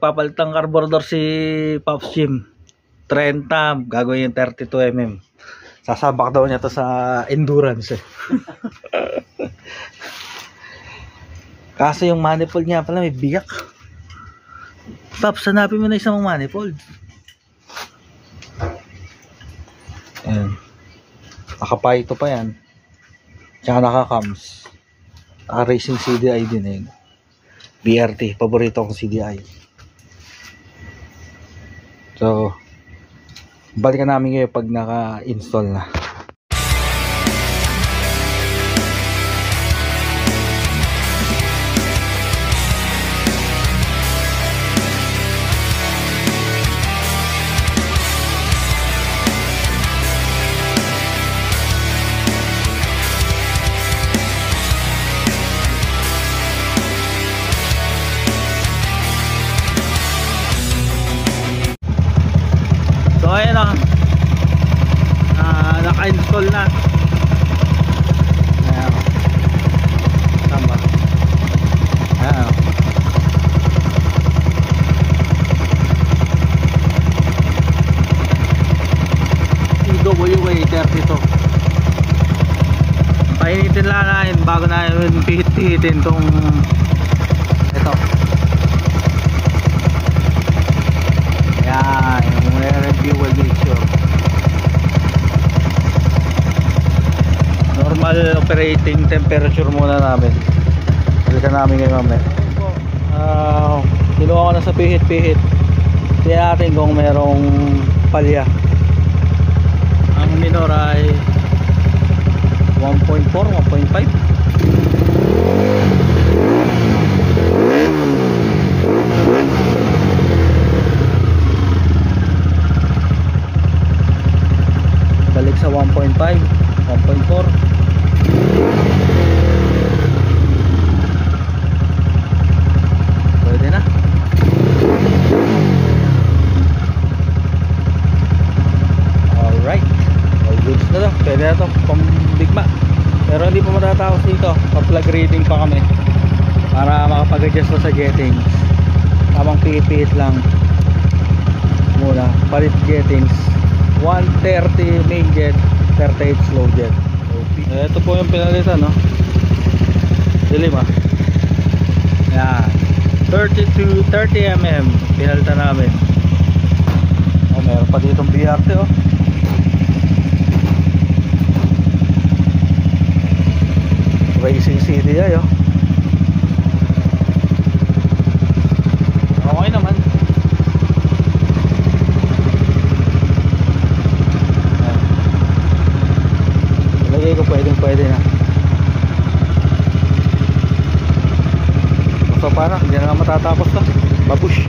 magpapalit ng carburetor si Pops Jim. 30, gagawin yung 32mm. Sasabak daw niya to sa endurance eh. Kaso yung manifold niya pala may biyak. Pops, hanapin mo na isang manifold. Ayan. Nakapayto pa yan. Tsaka naka-cams. Naka-racing CDI din eh. BRT, paborito kong CDI. So, balikan namin ngayon pag naka-install na. So ayan o, naka-install na. Ayan o, tama. Ayan o. TWA32. Painitin lang natin bago natin pihit-pihitin tong ito. Ayan, yung review will make sure. Normal operating temperature muna namin. Balikan namin ngayon mamaya. Kinuha ko na sa pihit-pihit. Tingnan natin kung merong palya. Ang minor ay 1.4, 1.5. Balik sa 1.5, 1.4. Pwede na. Alright, all goods na to. Pwede na to, pambigma. Pero hindi pa matatapos dito. Pa-plug reading pa kami para makapag-adjust na sa jettings. Tamang pihit-pihit lang muna. Palit jettings 130 main jet, 38 slow jet. Ito po yung pinalitan, no? Dilim ah. Yan, 30mm pinalitan namin. Oh, meron pa ditong BRT oh. Racing CDI oh. Okay naman. Lagay ko pwede na. So parang hindi na matatapos to. Babush.